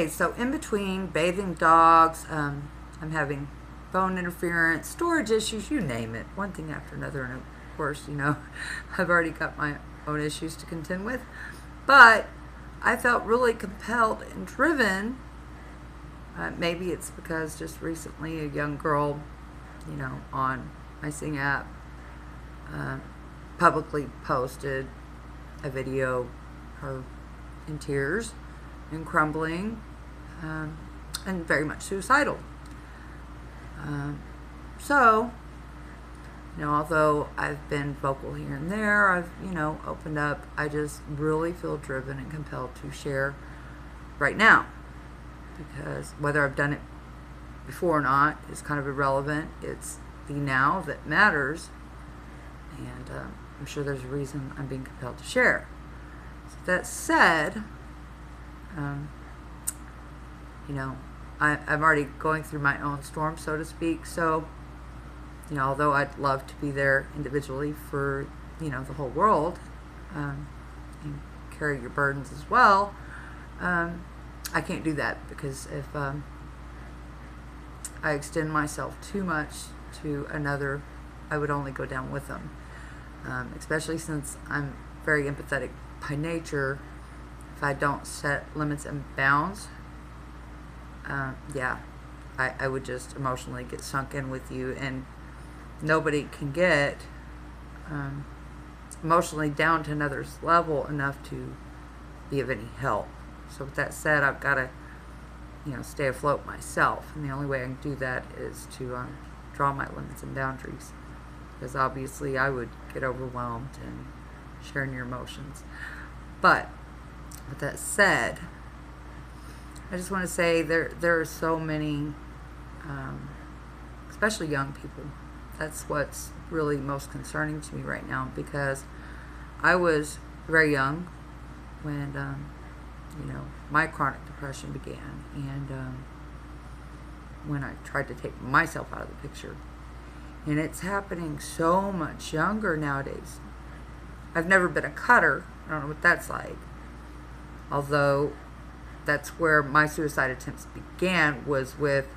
Okay, so in between bathing dogs, I'm having phone interference, storage issues, you name it, one thing after another. And of course, I've already got my own issues to contend with. But I felt really compelled and driven. Maybe it's because just recently a young girl, on my Sing app, uh, publicly posted a video, her in tears and crumbling, and very much suicidal. So, although I've been vocal here and there, I've, opened up, I just really feel driven and compelled to share right now. Because whether I've done it before or not is kind of irrelevant. It's the now that matters. And I'm sure there's a reason I'm being compelled to share. So that said, I'm already going through my own storm, so to speak. So, although I'd love to be there individually for, the whole world, and carry your burdens as well, I can't do that because if I extend myself too much to another, I would only go down with them. Especially since I'm very empathetic by nature. If I don't set limits and bounds, I would just emotionally get sunk in with you, and nobody can get emotionally down to another's level enough to be of any help. So with that said, I've got to, stay afloat myself, and the only way I can do that is to draw my limits and boundaries, because obviously I would get overwhelmed and sharing your emotions. But with that said, I just want to say there are so many, especially young people. That's what's really most concerning to me right now, because I was very young when, my chronic depression began, and when I tried to take myself out of the picture. And it's happening so much younger nowadays. I've never been a cutter. I don't know what that's like. Although that's where my suicide attempts began, was with,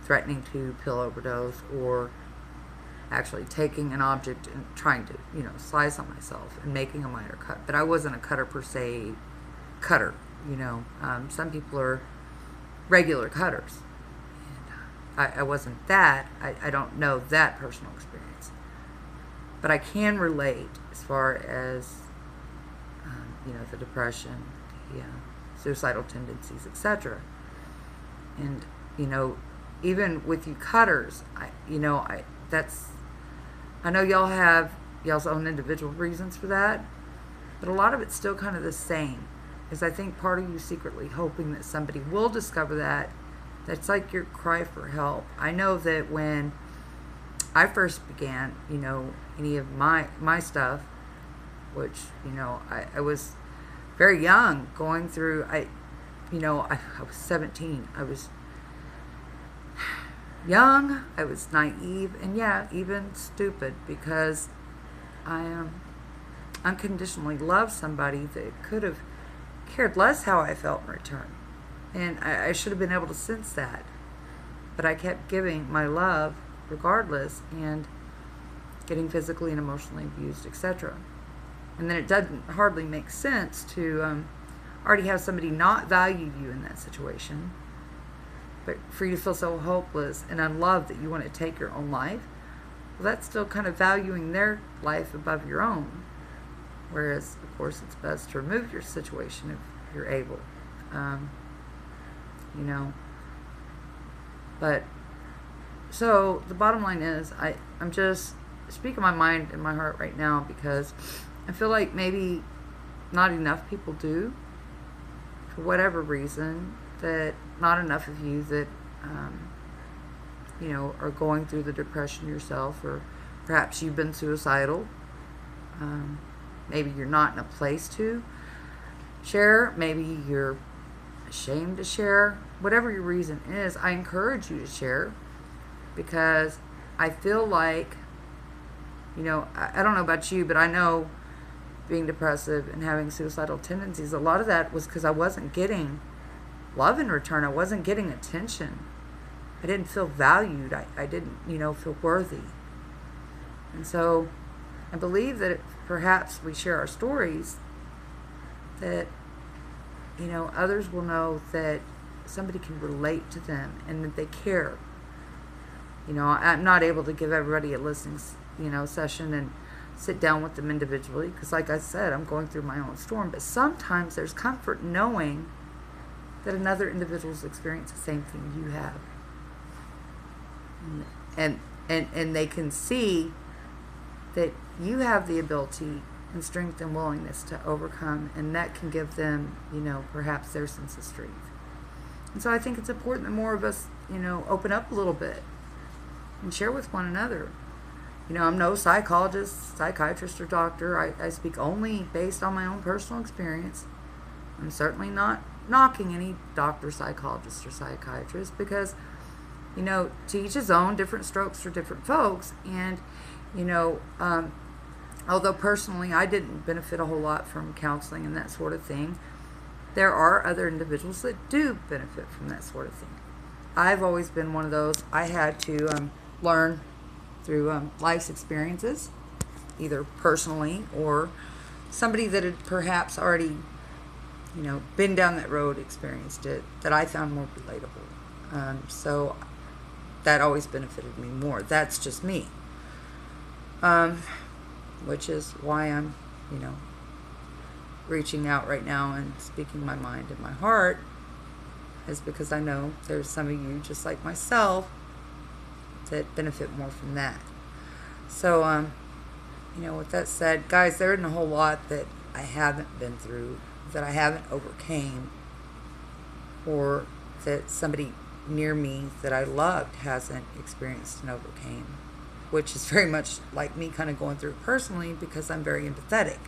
threatening to pill overdose, or actually taking an object and trying to, slice on myself and making a minor cut. But I wasn't a cutter per se, cutter. Some people are regular cutters. And I wasn't that. I don't know that personal experience. But I can relate as far as, the depression, the suicidal tendencies, etc. And, even with you cutters, I know y'all have y'all's own individual reasons for that, but a lot of it's still kind of the same. Because I think part of you secretly hoping that somebody will discover that. That's like your cry for help. I know that when I first began, any of my stuff, which, I was very young, going through, I was 17. I was young, I was naive, and even stupid, because I unconditionally loved somebody that could have cared less how I felt in return. And I should have been able to sense that. But I kept giving my love regardless, and getting physically and emotionally abused, etc. And then it doesn't hardly make sense to already have somebody not value you in that situation, but for you to feel so hopeless and unloved that you want to take your own life. Well, that's still kind of valuing their life above your own. Whereas, of course, it's best to remove your situation if you're able. But, so, the bottom line is, I'm just speaking my mind and my heart right now, because I feel like maybe not enough people do, for whatever reason, that not enough of you that, are going through the depression yourself, or perhaps you've been suicidal. Maybe you're not in a place to share. Maybe you're ashamed to share. Whatever your reason is, I encourage you to share, because I feel like, I don't know about you, but I know being depressive and having suicidal tendencies, a lot of that was because I wasn't getting love in return. I wasn't getting attention. I didn't feel valued. I didn't, feel worthy. And so I believe that perhaps we share our stories, that, others will know that somebody can relate to them and that they care. I'm not able to give everybody a listening, session and sit down with them individually because, like I said, I'm going through my own storm. But sometimes there's comfort knowing that another individual's experienced the same thing you have, and they can see that you have the ability and strength and willingness to overcome, and that can give them, perhaps their sense of strength. And so I think it's important that more of us, open up a little bit and share with one another. I'm no psychologist, psychiatrist, or doctor. I speak only based on my own personal experience. I'm certainly not knocking any doctor, psychologist, or psychiatrist because, to each his own, different strokes for different folks. And, although personally I didn't benefit a whole lot from counseling and that sort of thing, there are other individuals that do benefit from that sort of thing. I've always been one of those. I had to learn through life's experiences, either personally or somebody that had perhaps already, been down that road, experienced it, that I found more relatable. So that always benefited me more. That's just me. Which is why I'm, reaching out right now and speaking my mind and my heart, is because I know there's some of you just like myself that benefit more from that. So, with that said, guys, there isn't a whole lot that I haven't been through, that I haven't overcame, or that somebody near me that I loved hasn't experienced and overcame, which is very much like me kind of going through it personally because I'm very empathetic.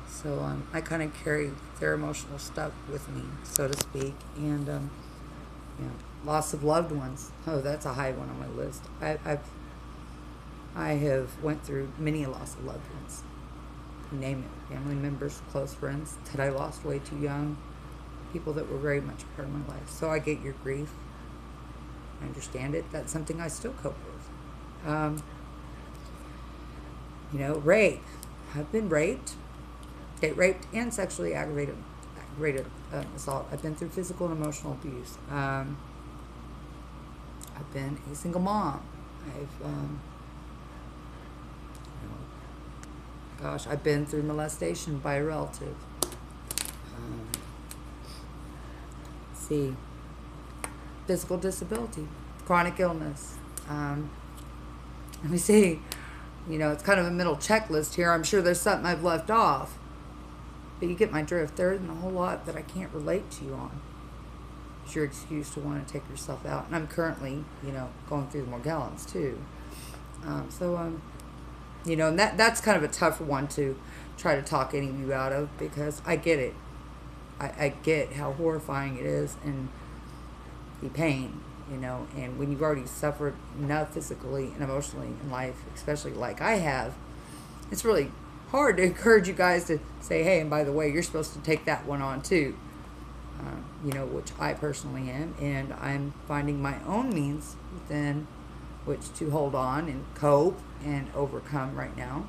So I kind of carry their emotional stuff with me, so to speak. And, loss of loved ones. Oh, that's a high one on my list. I have went through many a loss of loved ones. You name it. Family members, close friends that I lost way too young. People that were very much a part of my life. So I get your grief. I understand it. That's something I still cope with. Rape. I've been raped. Date raped and sexually aggravated assault. I've been through physical and emotional abuse. I've been a single mom. I've been through molestation by a relative. Physical disability, chronic illness. Let me see. It's kind of a middle checklist here. I'm sure there's something I've left off. But you get my drift. There isn't a whole lot that I can't relate to you on. It's your excuse to want to take yourself out. And I'm currently, going through the Morgellons too. And that's kind of a tough one to try to talk any of you out of, because I get it. I get how horrifying it is and the pain, and when you've already suffered enough physically and emotionally in life, especially like I have, it's really hard to encourage you guys to say, hey, and by the way, you're supposed to take that one on too, which I personally am, and I'm finding my own means within which to hold on and cope and overcome right now.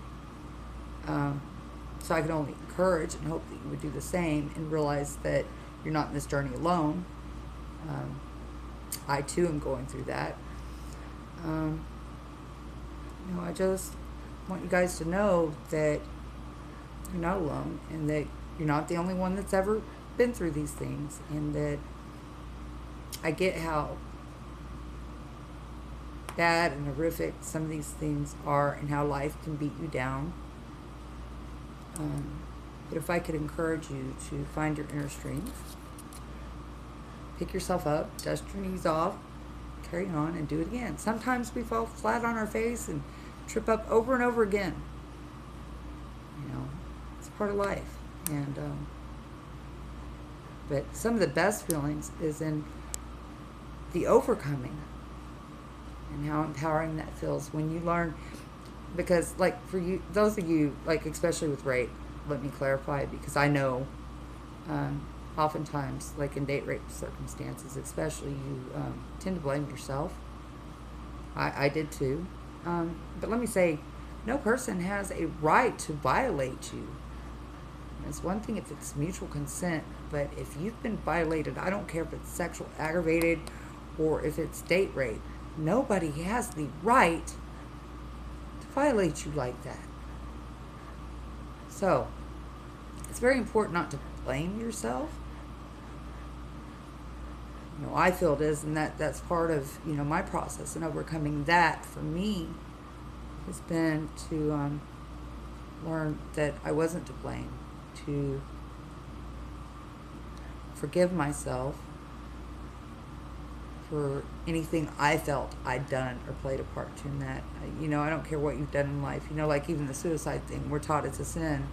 So I can only encourage and hope that you would do the same and realize that you're not in this journey alone. I too am going through that. I just want you guys to know that you're not alone, and that you're not the only one that's ever been through these things, and that I get how bad and horrific some of these things are and how life can beat you down. But if I could encourage you to find your inner strength, pick yourself up, dust your knees off, carry on, and do it again. Sometimes we fall flat on our face and trip up over and over again. It's part of life. And but some of the best feelings is in the overcoming, and how empowering that feels when you learn. Because, like, for you, those of you, like, especially with rape, let me clarify, because I know oftentimes, like in date rape circumstances especially, you tend to blame yourself. I did too. But let me say, no person has a right to violate you. It's one thing if it's mutual consent, but if you've been violated, I don't care if it's sexual aggravated or if it's date rape, nobody has the right to violate you like that. So, it's very important not to blame yourself. I feel it is, and that's part of, my process and overcoming that for me has been to learn that I wasn't to blame, to forgive myself for anything I felt I'd done or played a part to in that. I don't care what you've done in life. Like even the suicide thing, we're taught it's a sin.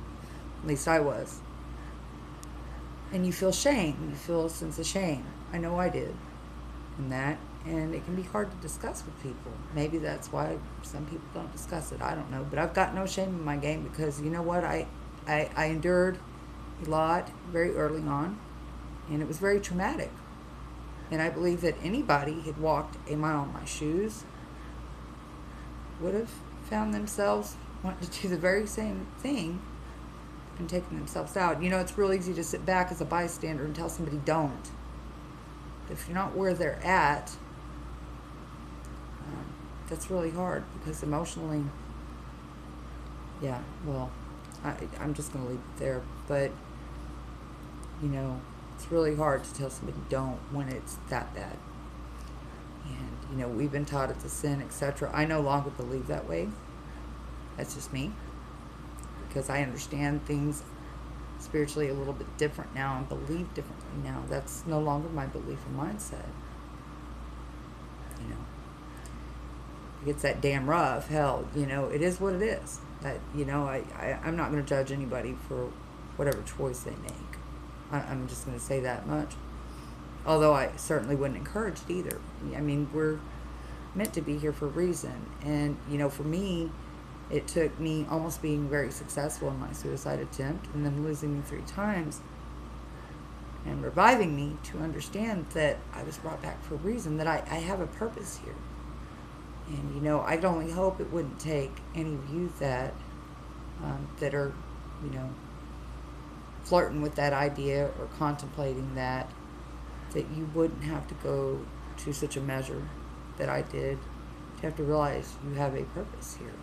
At least I was. And you feel shame. You feel a sense of shame. I know I did. In that. And it can be hard to discuss with people. Maybe that's why some people don't discuss it. I don't know. But I've got no shame in my game because you know what? I endured a lot very early on. And it was very traumatic. And I believe that anybody who'd walked a mile in my shoes would have found themselves wanting to do the very same thing and taking themselves out. It's real easy to sit back as a bystander and tell somebody don't. But if you're not where they're at, that's really hard because emotionally, I'm just going to leave it there. But, it's really hard to tell somebody don't when it's that bad. And, we've been taught it's a sin, etc. I no longer believe that way. That's just me. Because I understand things spiritually a little bit different now and believe differently now. That's no longer my belief and mindset. It gets that damn rough. Hell, it is what it is. That, I'm not going to judge anybody for whatever choice they make. I'm just going to say that much. Although I certainly wouldn't encourage it either. I mean, we're meant to be here for a reason. And, for me, it took me almost being very successful in my suicide attempt and then losing me 3 times and reviving me to understand that I was brought back for a reason, that I have a purpose here. And, I'd only hope it wouldn't take any of you that are, flirting with that idea or contemplating that you wouldn't have to go to such a measure that I did to have to realize you have a purpose here.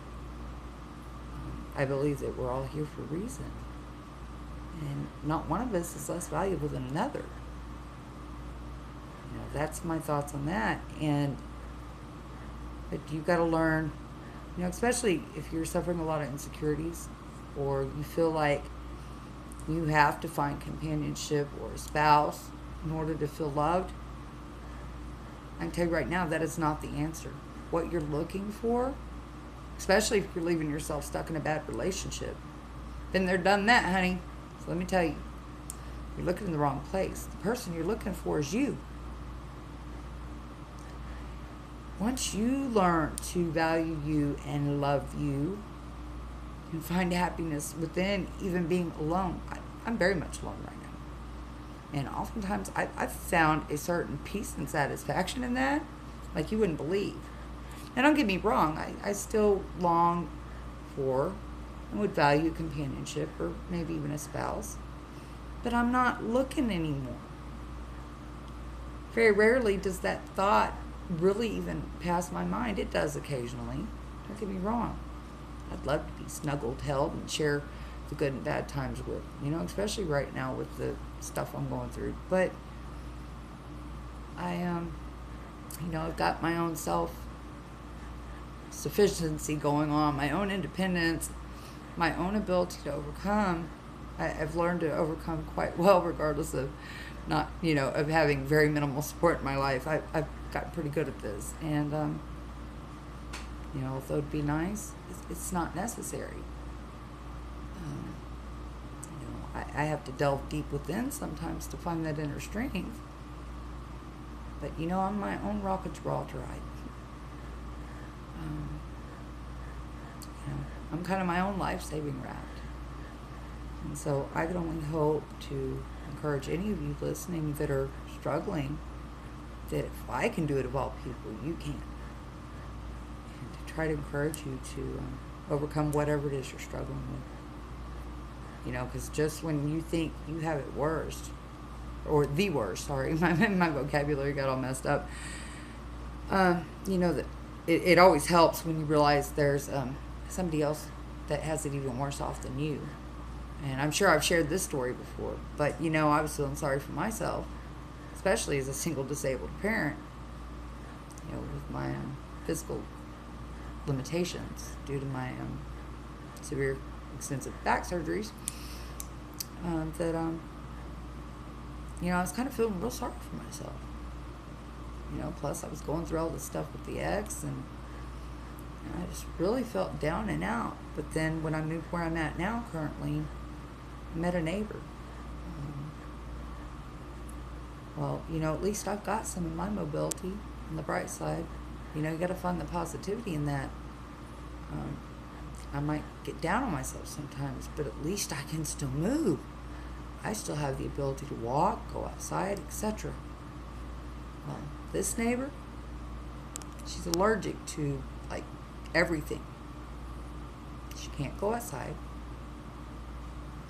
I believe that we're all here for a reason. And not one of us is less valuable than another. That's my thoughts on that. But you've got to learn, especially if you're suffering a lot of insecurities or you feel like you have to find companionship or a spouse in order to feel loved. I can tell you right now, that is not the answer. What you're looking for, especially if you're leaving yourself stuck in a bad relationship. Been there, done that, honey. So let me tell you, you're looking in the wrong place. The person you're looking for is you. Once you learn to value you and love you and find happiness within even being alone, I'm very much alone right now. And oftentimes I've found a certain peace and satisfaction in that like you wouldn't believe. Now don't get me wrong, I still long for and would value companionship or maybe even a spouse. But I'm not looking anymore. Very rarely does that thought really even pass my mind. It does occasionally. Don't get me wrong. I'd love to be snuggled, held, and share the good and bad times with, especially right now with the stuff I'm going through. But I've got my own self-sufficiency going on, my own independence, my own ability to overcome. I've learned to overcome quite well, regardless of not, of having very minimal support in my life. I've gotten pretty good at this. And, although it'd be nice, it's not necessary. I have to delve deep within sometimes to find that inner strength. But, I'm my own rock of Gibraltar. I'm kind of my own life-saving raft. And so I could only hope to encourage any of you listening that are struggling that if I can do it of all people, you can. And to try to encourage you to overcome whatever it is you're struggling with. Because just when you think you have it worst, or the worst, sorry, my vocabulary got all messed up, that it always helps when you realize there's somebody else that has it even worse off than you. And I'm sure I've shared this story before, but I was feeling sorry for myself, especially as a single disabled parent, with my physical limitations due to my severe extensive back surgeries, that I was kind of feeling real sorry for myself. Plus I was going through all this stuff with the ex, and I just really felt down and out. But then when I moved where I'm at now currently, I met a neighbor. At least I've got some of my mobility on the bright side. You got to find the positivity in that. I might get down on myself sometimes, but at least I can still move. I still have the ability to walk, go outside, etc. Well, this neighbor, she's allergic to, everything. She can't go outside.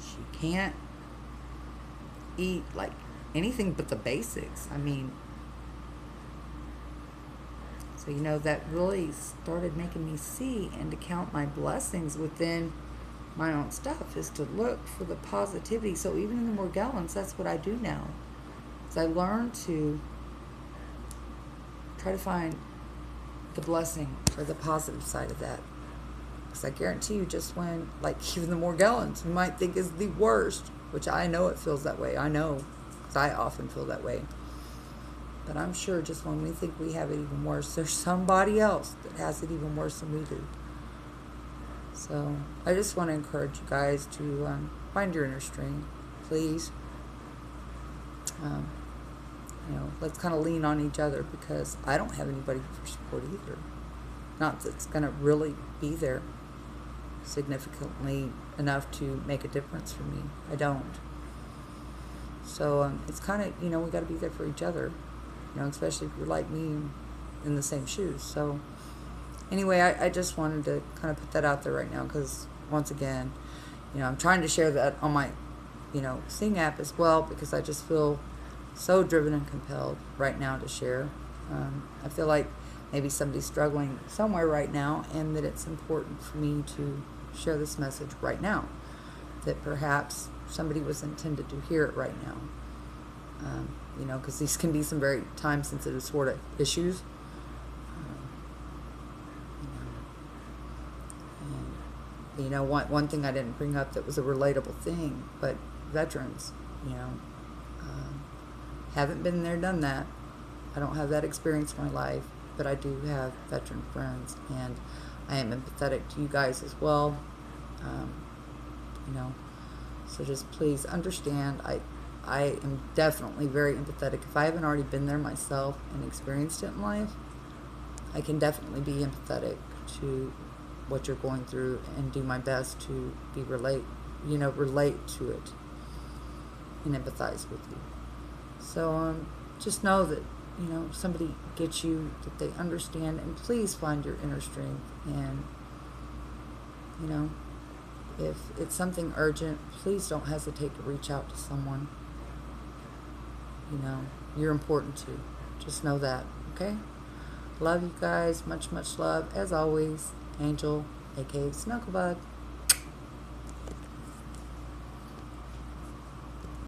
She can't eat, anything but the basics. So, that really started making me see and to count my blessings within my own stuff, is to look for the positivity. So even in the Morgellons, that's what I do now. Is I learn to try to find the blessing or the positive side of that. Because I guarantee you, just when, even the Morgellons, you might think is the worst, which I know it feels that way. I know, because I often feel that way. But I'm sure just when we think we have it even worse, there's somebody else that has it even worse than we do. So I just want to encourage you guys to find your inner strength, please. Let's kind of lean on each other, because I don't have anybody for support either. Not that's going to really be there significantly enough to make a difference for me. I don't. So it's kind of, we got to be there for each other, especially if you're like me in the same shoes. So anyway, I just wanted to kind of put that out there right now, because once again, I'm trying to share that on my, Sing app as well, because I just feel so driven and compelled right now to share. I feel like maybe somebody's struggling somewhere right now, and that it's important for me to share this message right now, that perhaps somebody was intended to hear it right now. Because these can be some very time-sensitive sort of issues. One thing I didn't bring up that was a relatable thing, but veterans, haven't been there, done that. I don't have that experience in my life, but I do have veteran friends, and I am empathetic to you guys as well. So just please understand, I am definitely very empathetic. If I haven't already been there myself and experienced it in life, I can definitely be empathetic to what you're going through and do my best to relate to it and empathize with you. So just know that somebody gets you, that they understand, and please find your inner strength. And if it's something urgent, please don't hesitate to reach out to someone. You're important too. Just know that, okay? Love you guys. Much, much love. As always, Angel, aka Snugglebug.